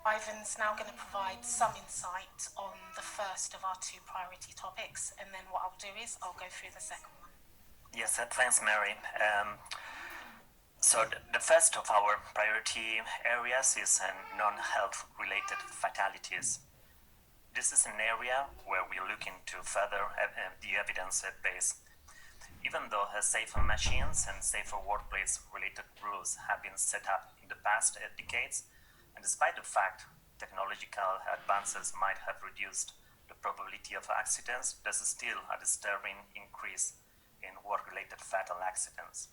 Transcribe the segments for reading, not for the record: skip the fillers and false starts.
Ivan's now going to provide some insight on the first of our two priority topics, and then what I'll do is I'll go through the second one. Yes, thanks, Mary. So the first of our priority areas is non-health related fatalities. This is an area where we're looking to further the evidence base. Even though safer machines and safer workplace related rules have been set up in the past decades, and despite the fact technological advances might have reduced the probability of accidents, there's still a disturbing increase in work-related fatal accidents.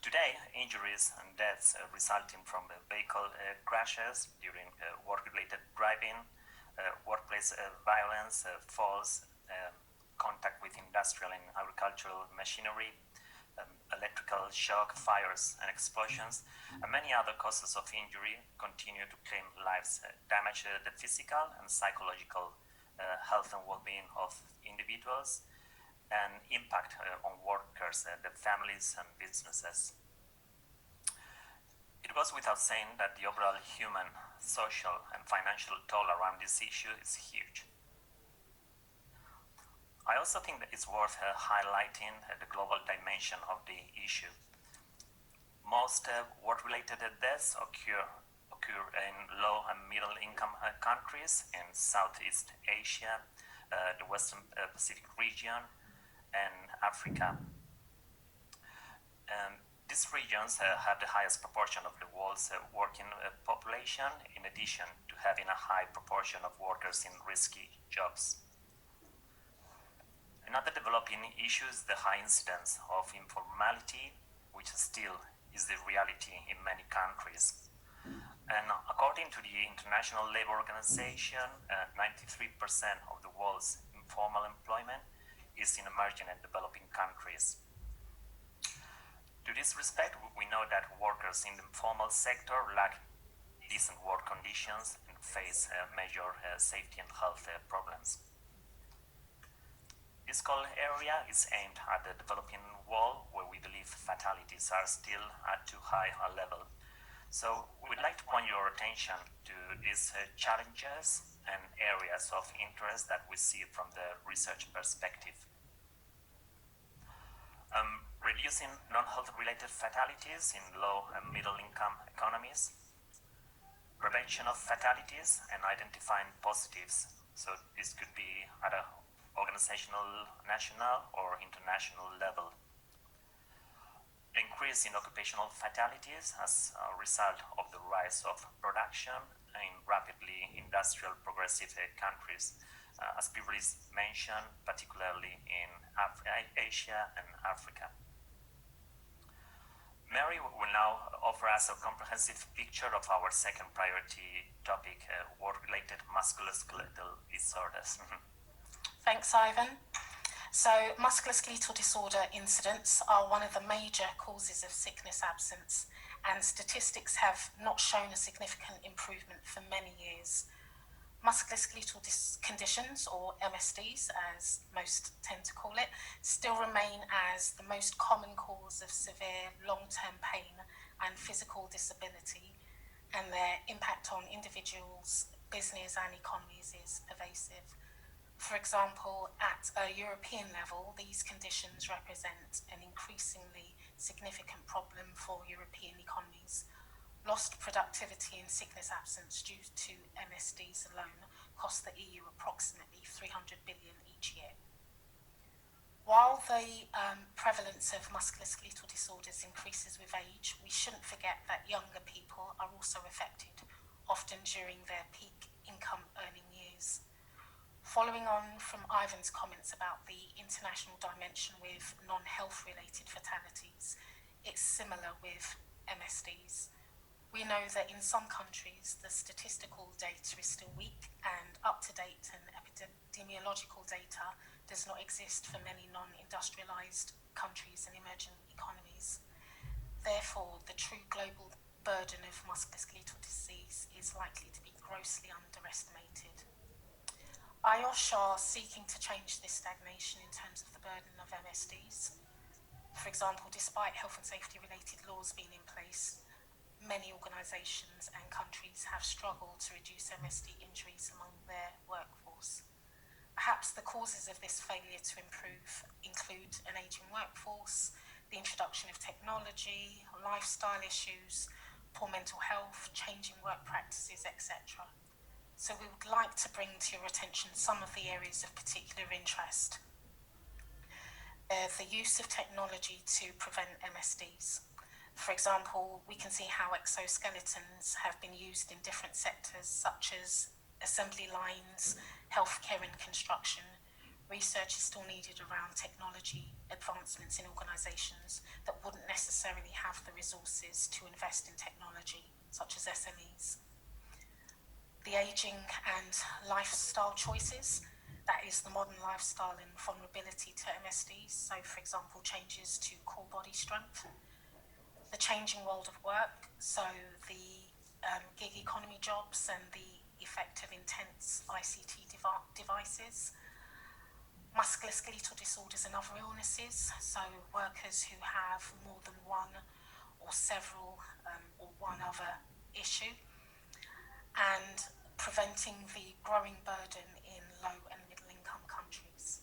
Today, injuries and deaths resulting from vehicle crashes during work-related driving, workplace violence, falls, contact with industrial and agricultural machinery, electrical shock, fires and explosions, and many other causes of injury continue to claim lives, damage the physical and psychological health and well-being of individuals, and impact on workers, their families and businesses. It goes without saying that the overall human, social and financial toll around this issue is huge. I also think that it's worth highlighting the global dimension of the issue. Most work-related deaths occur in low and middle income countries in Southeast Asia, the Western Pacific region, and Africa. These regions have the highest proportion of the world's working population, in addition to having a high proportion of workers in risky jobs. Another developing issue is the high incidence of informality, which still is the reality in many countries. And according to the International Labour Organization, 93% of the world's informal employment is in emerging and developing countries. To this respect, we know that workers in the informal sector lack decent work conditions and face major safety and health problems. This call area is aimed at the developing world, where we believe fatalities are still at too high a level. So we'd like to point your attention to these challenges and areas of interest that we see from the research perspective. Reducing non-health related fatalities in low and middle income economies, prevention of fatalities and identifying positives. So this could be at a organizational, national or international level. Increase in occupational fatalities as a result of the rise of production in rapidly industrial progressive countries, as previously mentioned, particularly in Asia and Africa. Mary will now offer us a comprehensive picture of our second priority topic, work-related musculoskeletal disorders. Thanks, Ivan. So, musculoskeletal disorder incidents are one of the major causes of sickness absence, and statistics have not shown a significant improvement for many years. Musculoskeletal conditions, or MSDs as most tend to call it, still remain as the most common cause of severe long-term pain and physical disability, and their impact on individuals, business and economies is pervasive. For example, at a European level, these conditions represent an increasingly significant problem for European economies. Lost productivity and sickness absence due to MSDs alone cost the EU approximately 300 billion each year. While the prevalence of musculoskeletal disorders increases with age, we shouldn't forget that younger people are also affected, often during their peak income earning years. Following on from Ivan's comments about the international dimension with non-health related fatalities, it's similar with MSDs. We know that in some countries the statistical data is still weak, and up-to-date and epidemiological data does not exist for many non-industrialized countries and emerging economies. Therefore, the true global burden of musculoskeletal disease is likely to be grossly underestimated. IOSH are seeking to change this stagnation in terms of the burden of MSDs. For example, despite health and safety related laws being in place, many organisations and countries have struggled to reduce MSD injuries among their workforce. Perhaps the causes of this failure to improve include an ageing workforce, the introduction of technology, lifestyle issues, poor mental health, changing work practices, etc. So we would like to bring to your attention some of the areas of particular interest. The use of technology to prevent MSDs. For example, we can see how exoskeletons have been used in different sectors such as assembly lines, healthcare and construction. Research is still needed around technology advancements in organisations that wouldn't necessarily have the resources to invest in technology, such as SMEs. The ageing and lifestyle choices, that is the modern lifestyle and vulnerability to MSDs, so for example changes to core body strength. The changing world of work, so the gig economy jobs and the effect of intense ICT devices. Musculoskeletal disorders and other illnesses, so workers who have more than one or several or one other issue. And preventing the growing burden in low and middle income countries.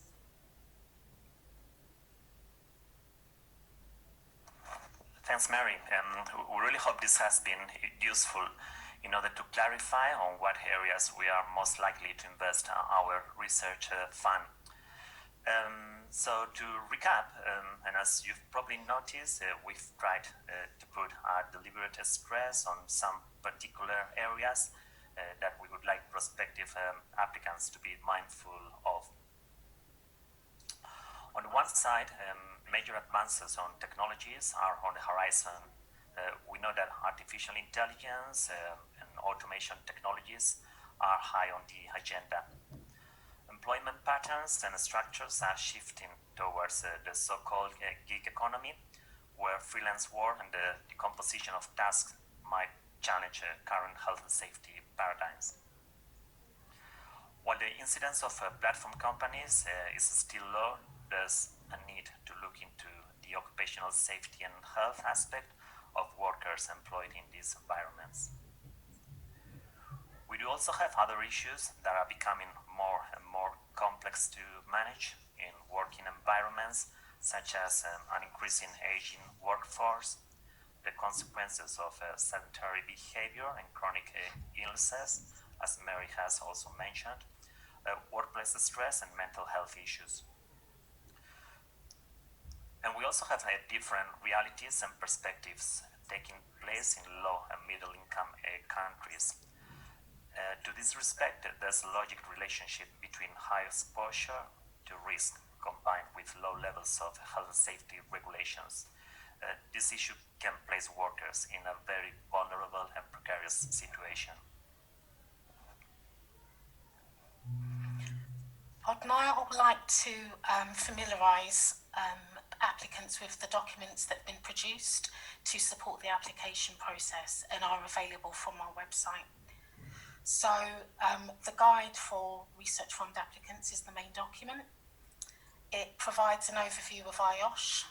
Thanks, Mary. We really hope this has been useful in order to clarify on what areas we are most likely to invest our research fund. So to recap, and as you've probably noticed, we've tried to put a deliberate stress on some particular areas that we would like prospective applicants to be mindful of. On the one side, major advances on technologies are on the horizon. We know that artificial intelligence and automation technologies are high on the agenda. Employment patterns and structures are shifting towards the so-called gig economy, where freelance work and the decomposition of tasks might challenge current health and safety paradigms. While the incidence of platform companies is still low, there's a need to look into the occupational safety and health aspect of workers employed in these environments. We do also have other issues that are becoming more and more complex to manage in working environments, such as an increasing aging workforce, the consequences of sedentary behavior and chronic illnesses, as Mary has also mentioned, workplace stress and mental health issues. And we also have different realities and perspectives taking place in low and middle income countries. To this respect, there's a logical relationship between high exposure to risk combined with low levels of health and safety regulations. This issue can place workers in a very vulnerable and precarious situation. I'd now like to familiarise applicants with the documents that have been produced to support the application process and are available from our website. So the guide for research fund applicants is the main document. It provides an overview of IOSH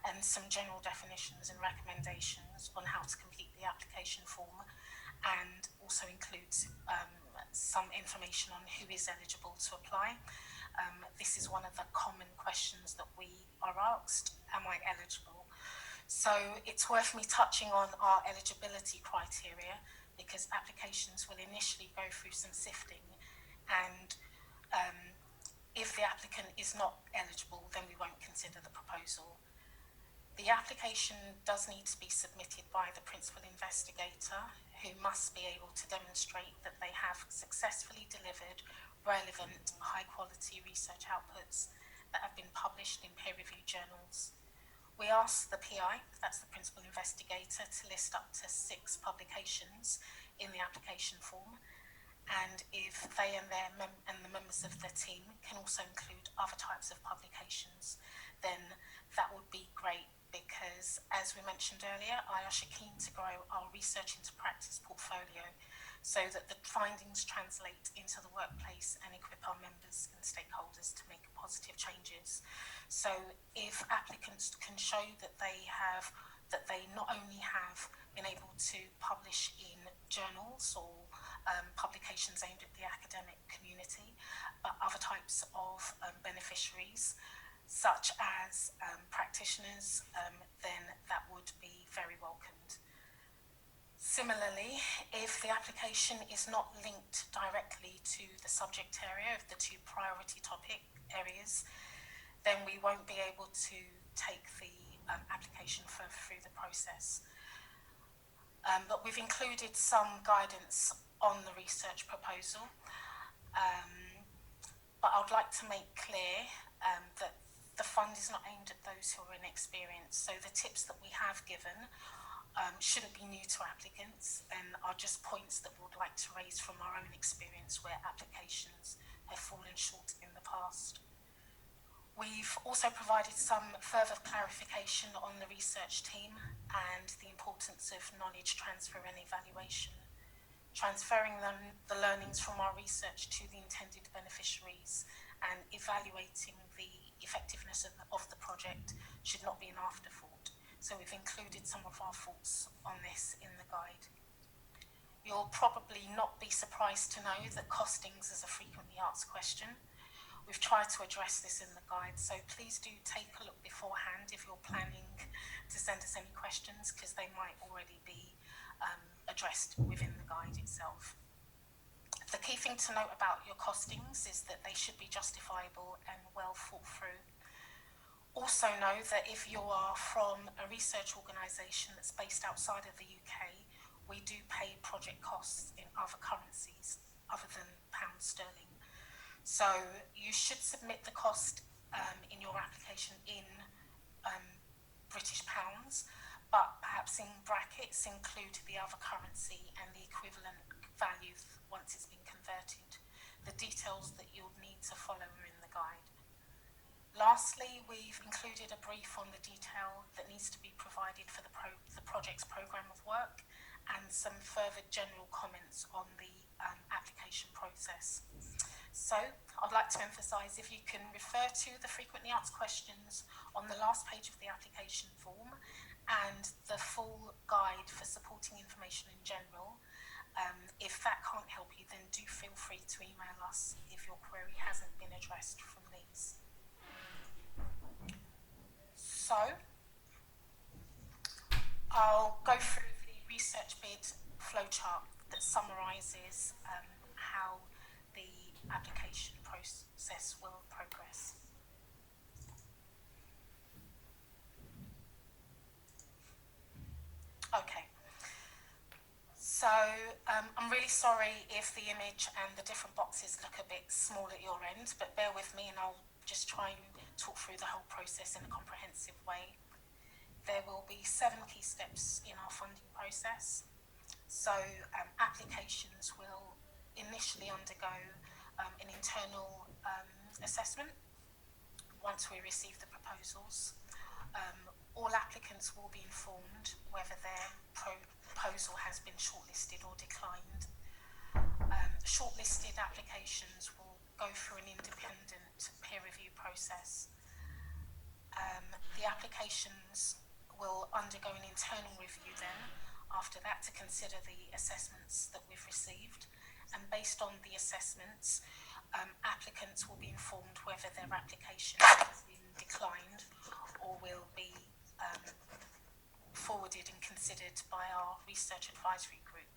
and some general definitions and recommendations on how to complete the application form, and also includes some information on who is eligible to apply. This is one of the common questions that we are asked: am I eligible? So it's worth me touching on our eligibility criteria, because applications will initially go through some sifting, and if the applicant is not eligible, then we won't consider the proposal. The application does need to be submitted by the principal investigator, who must be able to demonstrate that they have successfully delivered relevant, high-quality research outputs that have been published in peer-reviewed journals. We ask the PI, that's the principal investigator, to list up to 6 publications in the application form, and if they and the members of the team can also include other types of publications, then that would be great, because as we mentioned earlier, IOSH are keen to grow our research into practice portfolio so that the findings translate into the workplace and equip our members and stakeholders to make positive changes. So if applicants can show that that they not only have been able to publish in journals or publications aimed at the academic community, but other types of beneficiaries, such as practitioners, then that would be very welcomed. Similarly, if the application is not linked directly to the subject area of the two priority topic areas, then we won't be able to take the application further through the process. But we've included some guidance on the research proposal, but I would like to make clear that the fund is not aimed at those who are inexperienced. So the tips that we have given shouldn't be new to applicants and are just points that we would like to raise from our own experience where applications have fallen short in the past. We've also provided some further clarification on the research team and the importance of knowledge transfer and evaluation. Transferring the learnings from our research to the intended beneficiaries and evaluating the effectiveness of the project should not be an afterthought. So we've included some of our thoughts on this in the guide. You'll probably not be surprised to know that costings is a frequently asked question. We've tried to address this in the guide, so please do take a look beforehand if you're planning to send us any questions, because they might already be addressed within the guide itself. The key thing to note about your costings is that they should be justifiable and well thought through. Also know that if you are from a research organisation that's based outside of the UK, we do pay project costs in other currencies other than pound sterling. So you should submit the cost in your application in British pounds, but perhaps in brackets include the other currency and the equivalent value once it's been converted. The details that you'll need to follow are in the guide. Lastly, we've included a brief on the detail that needs to be provided for the project's programme of work and some further general comments on the application process. So I'd like to emphasise, if you can refer to the frequently asked questions on the last page of the application form and the full guide for supporting information in general. If that can't help you, then do feel free to email us if your query hasn't been addressed from these. So I'll go through the research bid flowchart that summarises how the application process will progress. Okay, so I'm really sorry if the image and the different boxes look a bit small at your end, but bear with me and I'll just try and talk through the whole process in a comprehensive way. There will be 7 key steps in our funding process. So applications will initially undergo an internal assessment once we receive the proposals. All applicants will be informed whether their proposal has been shortlisted or declined. Shortlisted applications will go through an independent peer review process. The applications will undergo an internal review then, after that, to consider the assessments that we've received. And based on the assessments, applicants will be informed whether their application has been declined or will be forwarded and considered by our research advisory group.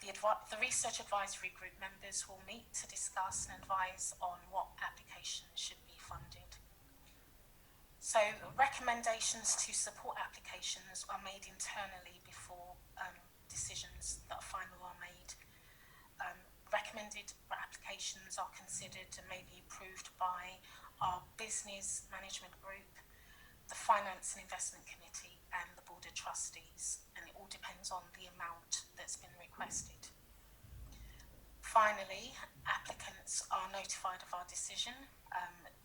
The research advisory group members will meet to discuss and advise on what applications should be funded. So recommendations to support applications are made internally before decisions that are final are made. Recommended applications are considered and may be approved by our business management group, the Finance and Investment Committee and the Board of Trustees, and it all depends on the amount that's been requested. Finally, applicants are notified of our decision.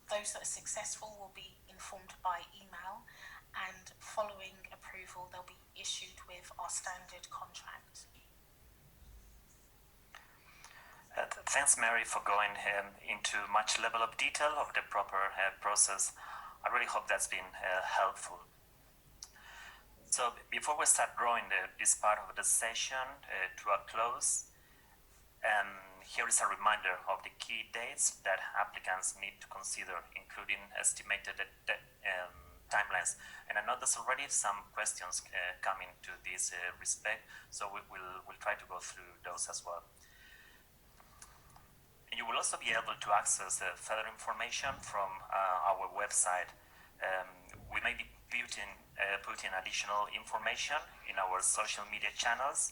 Those that are successful will be informed by email, and following approval they'll be issued with our standard contract. Thanks, Mary, for going into much level of detail of the proper process. I really hope that's been helpful. So before we start drawing this part of the session to a close, here is a reminder of the key dates that applicants need to consider, including estimated timelines. And I know there's already some questions coming to this respect, so we'll try to go through those as well. And you will also be able to access further information from our website. We may be putting additional information in our social media channels,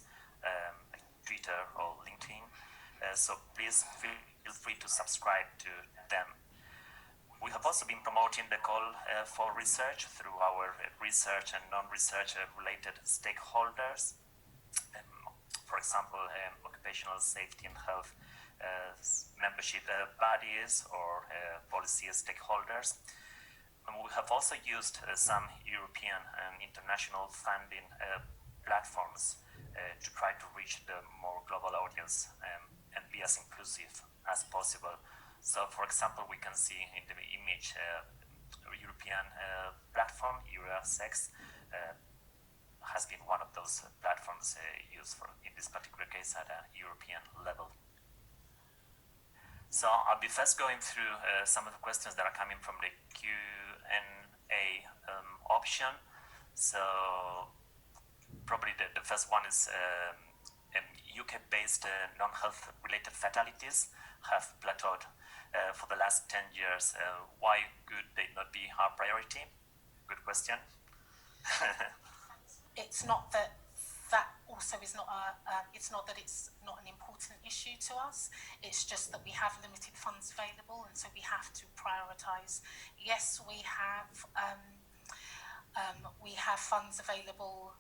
like Twitter or LinkedIn. So please feel free to subscribe to them. We have also been promoting the call for research through our research and non-research related stakeholders. For example, occupational safety and health membership bodies or policy stakeholders. And we have also used some European and international funding platforms to try to reach the more global audience and be as inclusive as possible. So, for example, we can see in the image European platform, EURES-X, has been one of those platforms used for, in this particular case, at a European level. So I'll be first going through some of the questions that are coming from the Q&A option. So probably the first one is UK-based non-health related fatalities have plateaued for the last 10 years. Why could they not be our priority? Good question. It's not that that also is not it's not that it's not an important issue to us. It's just that we have limited funds available, and so we have to prioritise. Yes, we have funds available,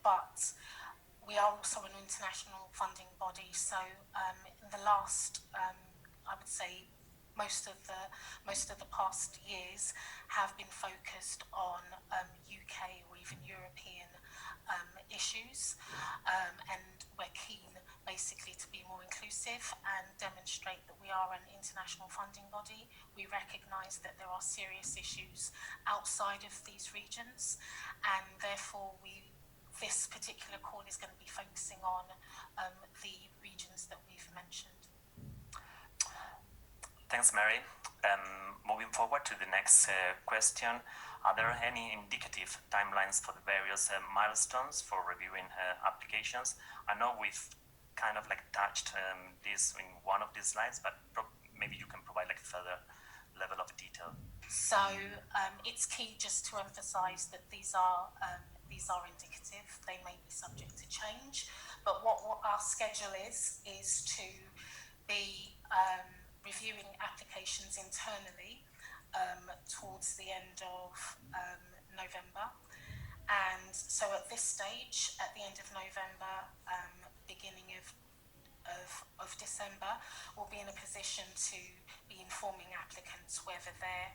but we are also an international funding body. So in the last, I would say, most of the past years have been focused on UK or even European issues, and we're keen basically to be more inclusive and demonstrate that we are an international funding body. We recognise that there are serious issues outside of these regions, and therefore this particular call is going to be focusing on the regions that we've mentioned. Thanks, Mary. Moving forward to the next question, are there any indicative timelines for the various milestones for reviewing applications? I know we've kind of like touched this in one of these slides, but maybe you can provide like further level of detail. So it's key just to emphasise that these are indicative. They may be subject to change, but what our schedule is to be reviewing applications internally towards the end of November. And so at this stage, at the end of November, beginning of December, we'll be in a position to be informing applicants whether their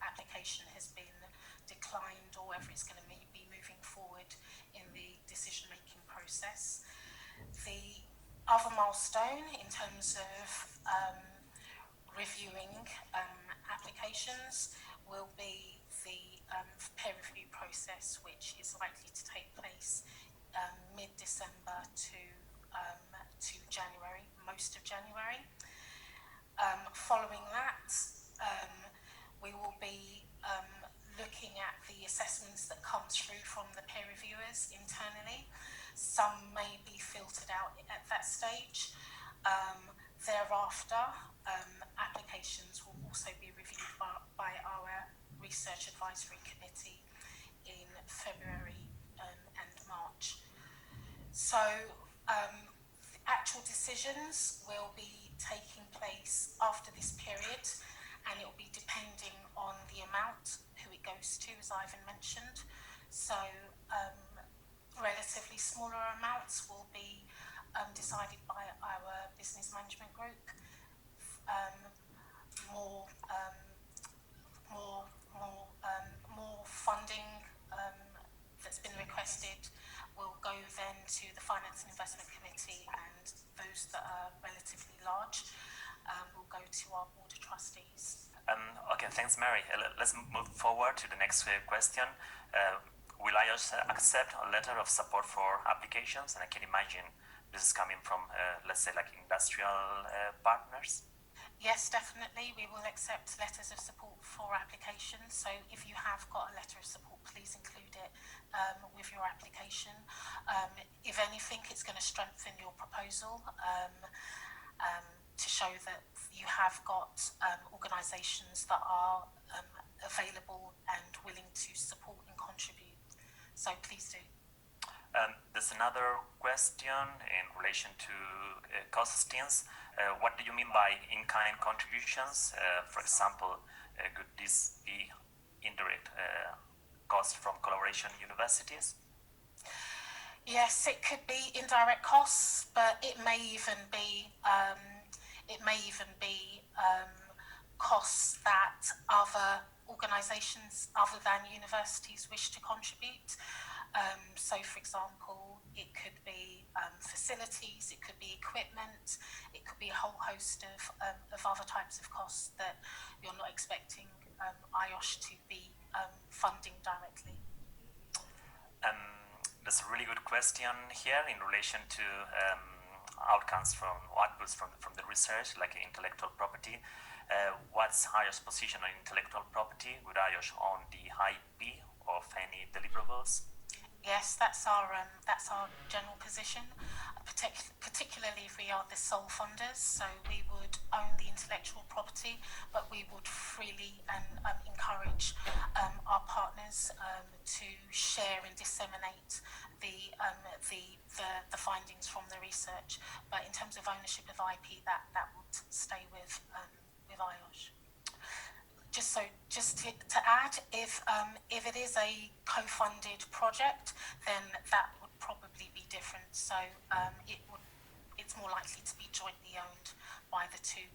application has been declined or whether it's going to be moving forward in the decision-making process. The other milestone in terms of reviewing applications will be the peer review process, which is likely to take place mid-December to January, most of January. Following that, we will be looking at the assessments that comes through from the peer reviewers internally. Some may be filtered out at that stage. Thereafter, applications will also be reviewed by our Research Advisory Committee in February and March. So actual decisions will be taking place after this period, and it will be depending on the amount, who it goes to, as Ivan mentioned. So relatively smaller amounts will be decided by our business management group. More funding that's been requested will go then to the Finance and Investment Committee, and those that are relatively large will go to our Board of Trustees. Okay, thanks, Mary. Let's move forward to the next question. will IOS accept a letter of support for applications? And I can imagine this is coming from, let's say, like industrial partners. Yes, definitely. We will accept letters of support for applications. So if you have got a letter of support, please include it with your application. If anything, it's going to strengthen your proposal to show that you have got organisations that are available and willing to support and contribute. So please do. There's another question in relation to costings. What do you mean by in-kind contributions? For example, could this be indirect cost from collaboration universities? Yes, it could be indirect costs, but it may even be costs that other organisations other than universities wish to contribute. So, for example, it could be facilities, it could be equipment, it could be a whole host of other types of costs that you're not expecting IOSH to be funding directly. There's a really good question here in relation to outputs from the research, like intellectual property. What's IOSH's position on intellectual property? Would IOSH own the IP of any deliverables? Yes, that's our general position, particularly if we are the sole funders. So we would own the intellectual property, but we would freely and encourage our partners to share and disseminate the findings from the research. But in terms of ownership of IP, that would stay with IOSH. Just to add, if it is a co-funded project, then that would probably be different. So it's more likely to be jointly owned by the two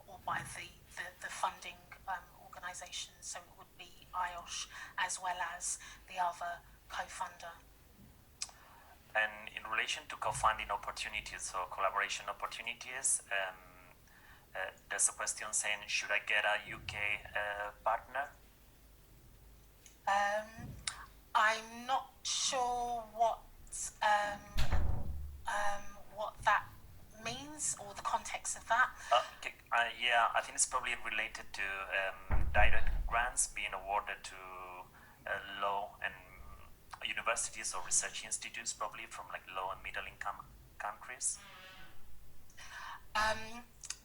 or by the funding organisations. So it would be IOSH as well as the other co-funder. And in relation to co-funding opportunities or collaboration opportunities, there's a question saying, should I get a UK partner? I'm not sure what that means or the context of that. Yeah, I think it's probably related to direct grants being awarded to low and universities or research institutes, probably from like low and middle income countries.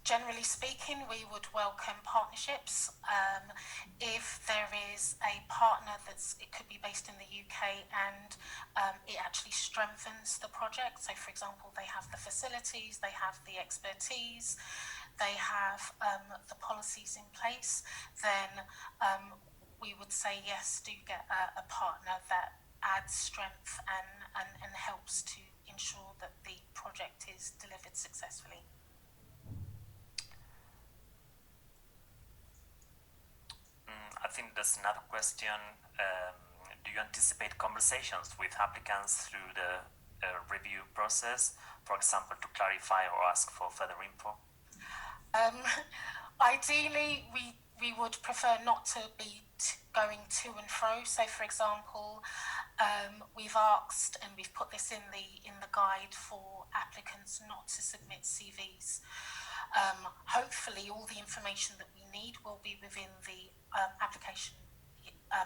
Generally speaking, we would welcome partnerships. If there is a partner it could be based in the UK and it actually strengthens the project. So, for example, they have the facilities, they have the expertise, they have the policies in place, then we would say yes, do get a partner that adds strength and helps to ensure that the project is delivered successfully. I think there's another question. Do you anticipate conversations with applicants through the review process, for example, to clarify or ask for further info? Ideally, we would prefer not to be going to and fro. So, for example, we've asked, and we've put this in the guide for applicants not to submit CVs. Hopefully, all the information that we need will be within the application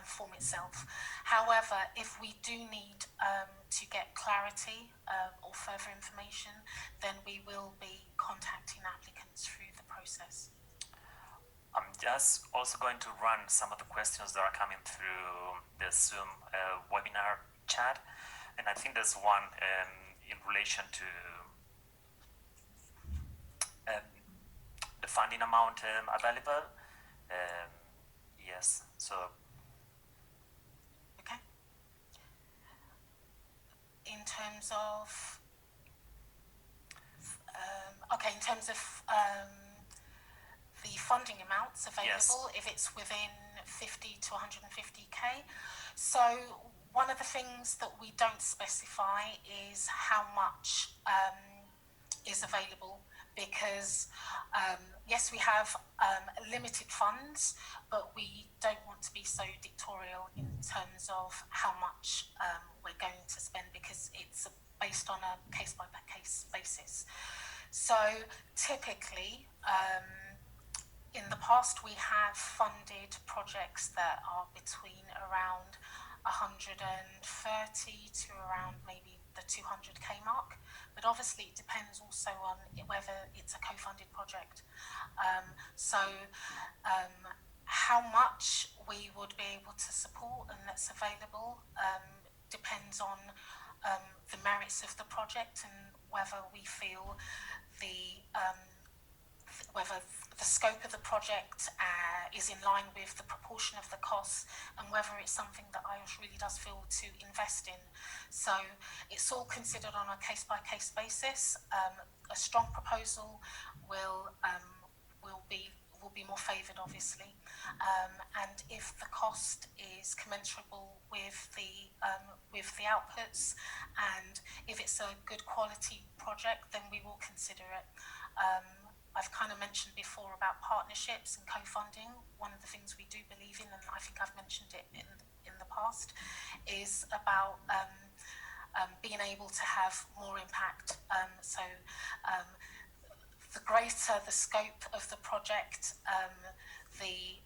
form itself. However, if we do need to get clarity or further information, then we will be contacting applicants through the process. I'm just also going to run some of the questions that are coming through the Zoom webinar chat, and I think there's one in relation to the funding amount available. Yes, so. Okay. In terms of the funding amounts available, yes. If it's within 50 to 150k. So one of the things that we don't specify is how much is available because yes, we have limited funds, but we don't want to be so dictatorial in terms of how much we're going to spend, because it's based on a case-by-case basis. So typically, in the past, we have funded projects that are between around 130 to around maybe the 200k mark, but obviously it depends also on whether it's a co-funded project. How much we would be able to support and that's available depends on the merits of the project and whether we feel whether the scope of the project is in line with the proportion of the costs, and whether it's something that IOSH really does feel to invest in. So it's all considered on a case-by-case basis. A strong proposal will be more favoured, obviously, and if the cost is commensurable with the outputs, and if it's a good quality project, then we will consider it. I've kind of mentioned before about partnerships and co-funding. One of the things we do believe in, and I think I've mentioned it in the past, is about being able to have more impact. The greater the scope of the project, the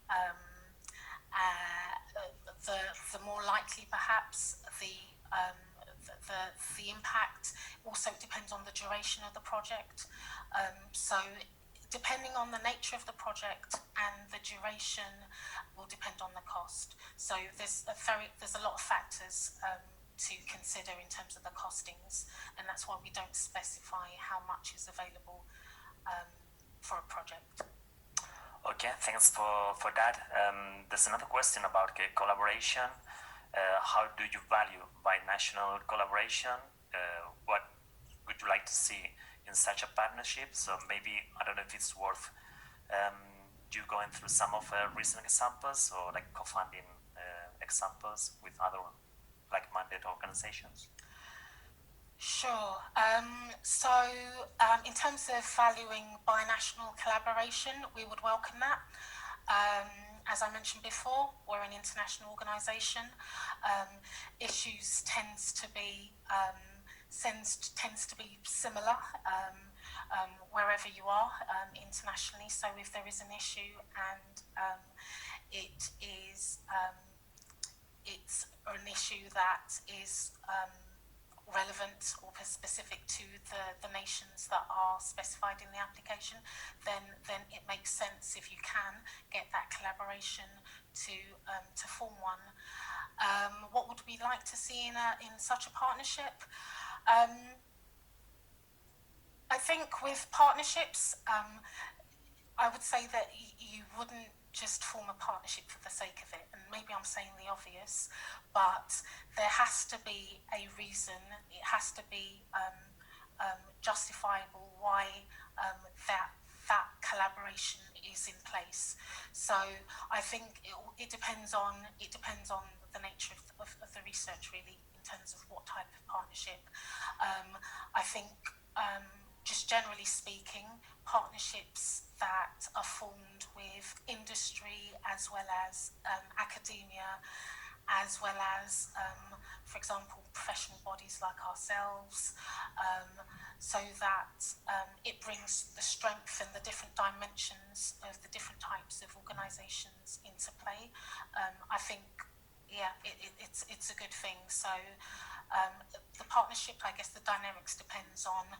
more likely perhaps the impact. Also, it depends on the duration of the project. So depending on the nature of the project and the duration will depend on the cost. So there's a lot of factors to consider in terms of the costings, and that's why we don't specify how much is available for a project. Okay, thanks for that. There's another question about collaboration. How do you value binational collaboration? What would you like to see in such a partnership? So maybe, I don't know if it's worth you going through some of recent examples, or like co-funding examples with other like-minded organizations. Sure. In terms of valuing binational collaboration, we would welcome that. As I mentioned before, we're an international organisation. Issues tends to be similar wherever you are internationally. So if there is an issue and it's an issue that is relevant or specific to the nations that are specified in the application, then it makes sense, if you can, get that collaboration to form one. What would we like to see in such a partnership? I think with partnerships, I would say that you wouldn't just form a partnership for the sake of it, and maybe I'm saying the obvious, but there has to be a reason, it has to be justifiable why that collaboration is in place. So I think it depends on the nature of the research, really, in terms of what type of partnership. I think just generally speaking, partnerships that are formed with industry as well as academia, as well as, for example, professional bodies like ourselves, so that it brings the strength and the different dimensions of the different types of organisations into play. I think, yeah, it's a good thing. So the partnership, I guess the dynamics depends on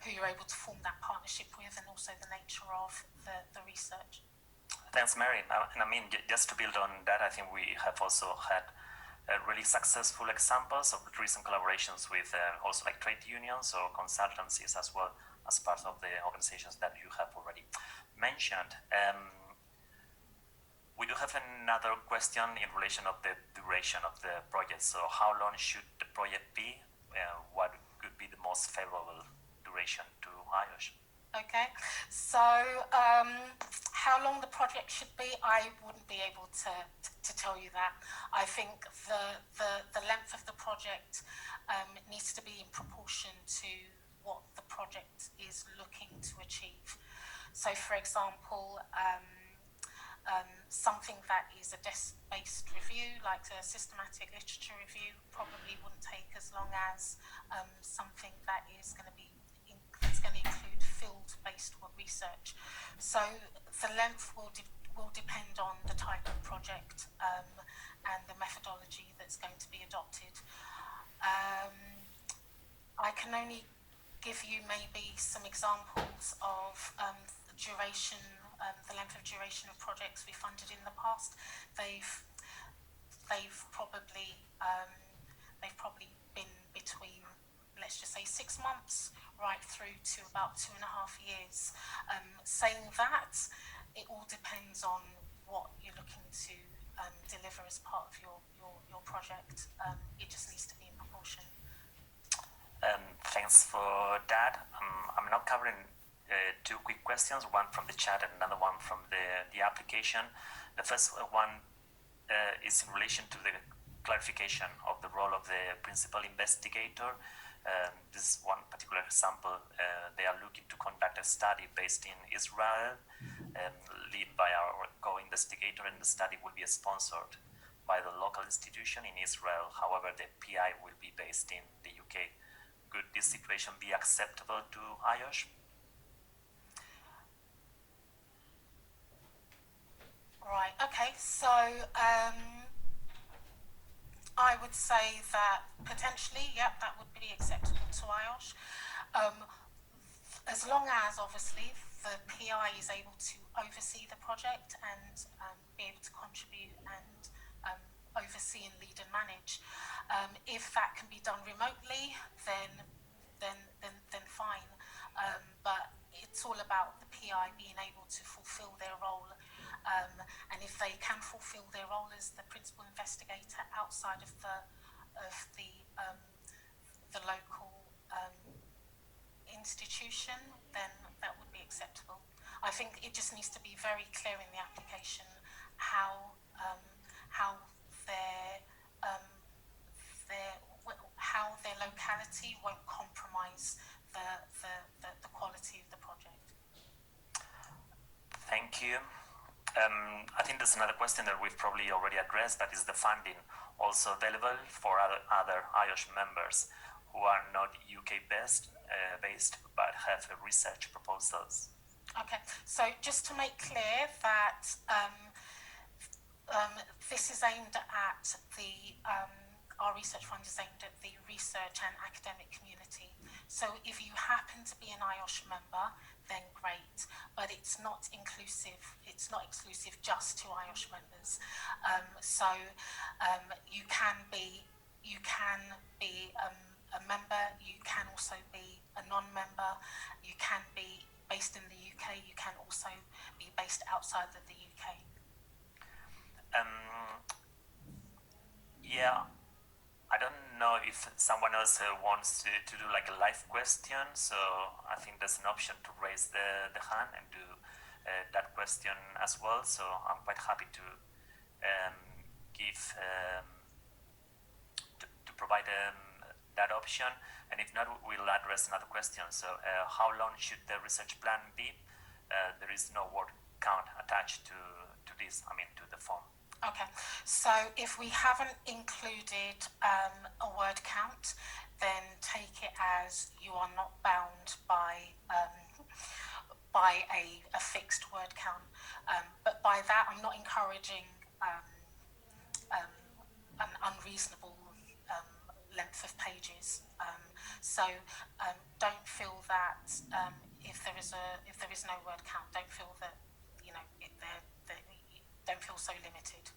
who you're able to form that partnership with, and also the nature of the research. Thanks, Mary. And I mean, just to build on that, I think we have also had really successful examples of recent collaborations with also like trade unions or consultancies, as well as part of the organizations that you have already mentioned. We do have another question in relation of the duration of the project. So how long should the project be? What could be the most favorable duration to IOSH? Okay, so how long the project should be, I wouldn't be able to tell you that. I think the length of the project needs to be in proportion to what the project is looking to achieve. So, for example, something that is a desk-based review, like a systematic literature review, probably wouldn't take as long as something that is going to be that's going to include field-based research. So the length will depend on the type of project and the methodology that's going to be adopted. I can only give you maybe some examples of duration, the length of duration of projects we funded in the past. They've probably been between, let's just say, 6 months right through to about 2.5 years. Saying that, it all depends on what you're looking to deliver as part of your project. It just needs to be in proportion. Thanks for that. I'm now covering two quick questions, one from the chat and another one from the application. The first one is in relation to the clarification of the role of the principal investigator. This is one particular example. They are looking to conduct a study based in Israel, led by our co-investigator, and the study will be sponsored by the local institution in Israel. However, the PI will be based in the UK. Could this situation be acceptable to IOSH? Right, okay, so I would say that potentially, yep, that would be acceptable to IOSH. As long as, obviously, the PI is able to oversee the project and be able to contribute and oversee and lead and manage. If that can be done remotely, then fine. But it's all about the PI being able to fulfill their role. And if they can fulfill their role as the principal investigator outside of the local institution, then that would be acceptable. I think it just needs to be very clear in the application how their locality won't compromise the quality of the project. Thank you. I think there's another question that we've probably already addressed, that is the funding also available for other IOSH members who are not UK based but have research proposals. Okay, so just to make clear that this is aimed at our research fund is aimed at the research and academic community. So if you happen to be an IOSH member, then great, but it's not inclusive. It's not exclusive just to IOSH members. You can be a member. You can also be a non-member. You can be based in the UK. You can also be based outside of the UK. Yeah, I don't know if someone else wants to do like a live question, so I think there's an option to raise the hand and do that question as well. So I'm quite happy to provide that option, and if not, we'll address another question. So how long should the research plan be? There is no word count attached to this, to the form. Okay, so if we haven't included a word count, then take it as you are not bound by a fixed word count. But by that, I'm not encouraging an unreasonable length of pages. So don't feel that if there is no word count, don't feel that don't feel so limited.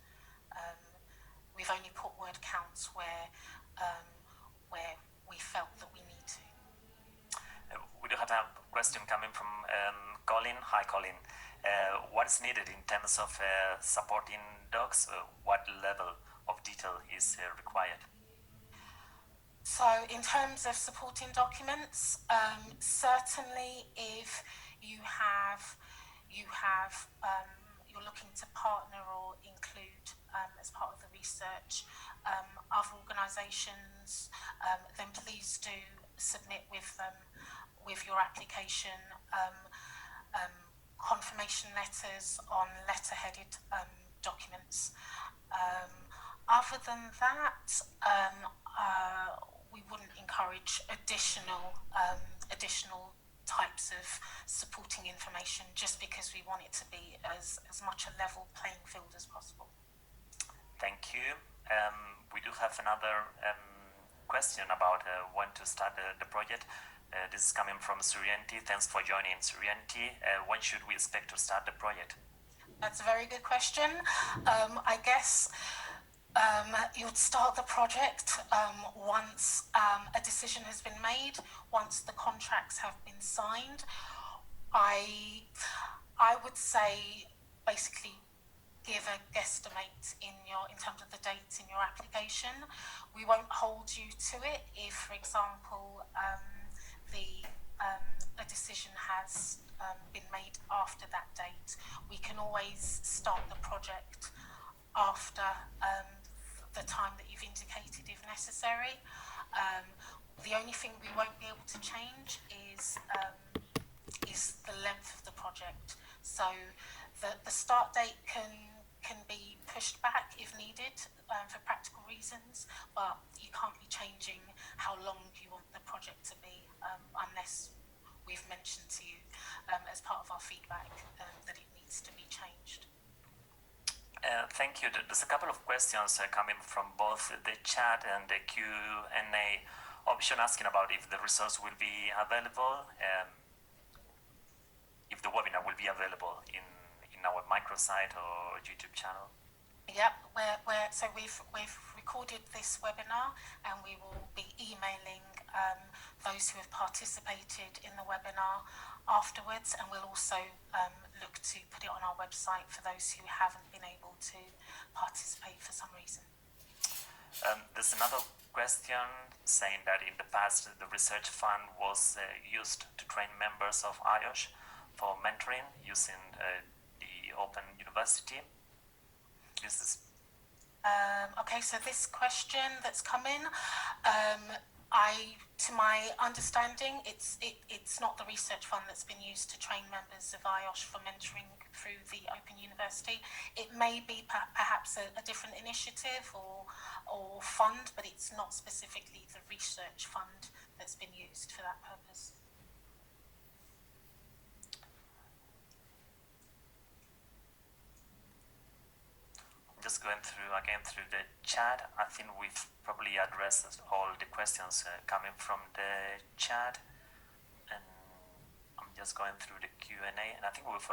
We've only put word counts where we felt that we need to. We do have a question coming from Colin. Hi, Colin. What is needed in terms of supporting docs? What level of detail is required? So in terms of supporting documents, certainly if you're looking to partner or include as part of the research other organisations, then please do submit with your application confirmation letters on letter-headed documents. Other than that, we wouldn't encourage additional types of supporting information just because we want it to be as much a level playing field as possible. Thank you. We do have another question about when to start the project. This is coming from Surienti. Thanks for joining, Surienti. When should we expect to start the project? That's a very good question. I guess you'd start the project once a decision has been made, once the contracts have been signed. I would say basically give a guesstimate in terms of the dates in your application. We won't hold you to it if, for example, a decision has been made after that date. We can always start the project after the time that you've indicated if necessary. The only thing we won't be able to change is the length of the project. So the start date can be pushed back if needed for practical reasons, but you can't be changing how long you want the project to be unless we've mentioned to you as part of our feedback that it needs to be changed. Thank you. There's a couple of questions coming from both the chat and the Q&A option asking about if the results will be available, if the webinar will be available in our microsite or YouTube channel. Yep, so we've recorded this webinar and we will be emailing those who have participated in the webinar afterwards, and we'll also look to put it on our website for those who haven't been able to participate for some reason. There's another question saying that in the past the research fund was used to train members of IOSH for mentoring using the Open University. This is okay, so this question that's come in, to my understanding, it's not the research fund that's been used to train members of IOSH for mentoring through the Open University. It may be perhaps a different initiative or fund, but it's not specifically the research fund that's been used for that purpose. Just going through the chat. I think we've probably addressed all the questions coming from the chat, and I'm just going through the Q&A, and I think we've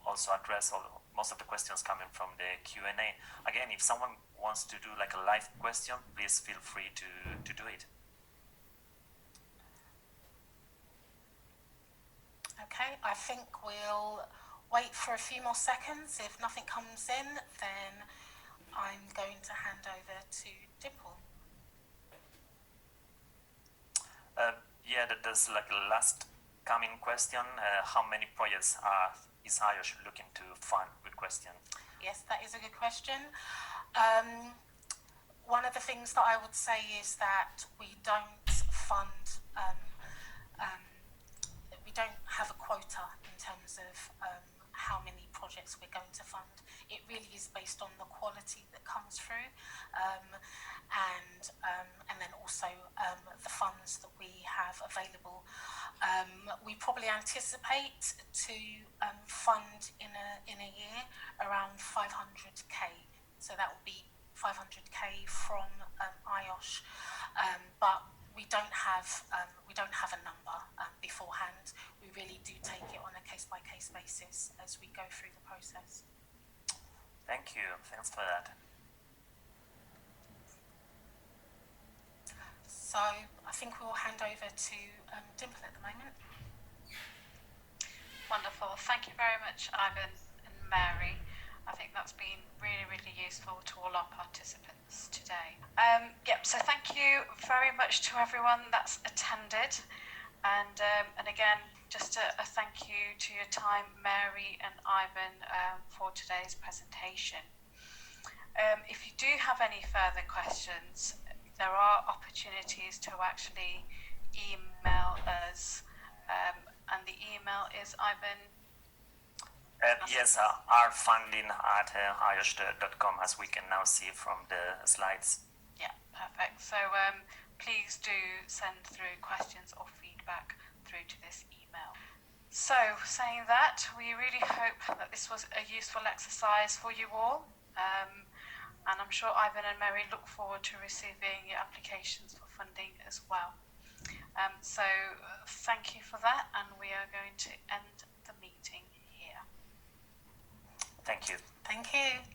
also addressed most of the questions coming from the Q&A. Again, if someone wants to do like a live question, please feel free to do it. Okay, I think we'll wait for a few more seconds. If nothing comes in, then I'm going to hand over to Dimple. Yeah, there's like a last coming question. How many projects is IOSH looking to fund? Good question. Yes, that is a good question. One of the things that I would say is that we don't fund, we don't have a quota in terms of how many projects we're going to fund. It really is based on the quality that comes through, and then also the funds that we have available. We probably anticipate to fund in a year around 500k. So that will be 500k from IOSH, but we don't have a number beforehand. We really do take it on a case-by-case basis as we go through the process. Thank you. Thanks for that. So I think we'll hand over to Dimple at the moment. Wonderful. Thank you very much, Ivan and Mary. I think that's been really, really useful to all our participants today. So thank you very much to everyone that's attended. And again, just a thank you to your time, Mary and Ivan, for today's presentation. If you do have any further questions, there are opportunities to actually email us. And the email is Ivan. Yes, our funding at IOSH.com, as we can now see from the slides. Yeah, perfect. So please do send through questions or feedback through to this email. So saying that, we really hope that this was a useful exercise for you all. And I'm sure Ivan and Mary look forward to receiving your applications for funding as well. So thank you for that, and we are going to end the meeting here. Thank you. Thank you.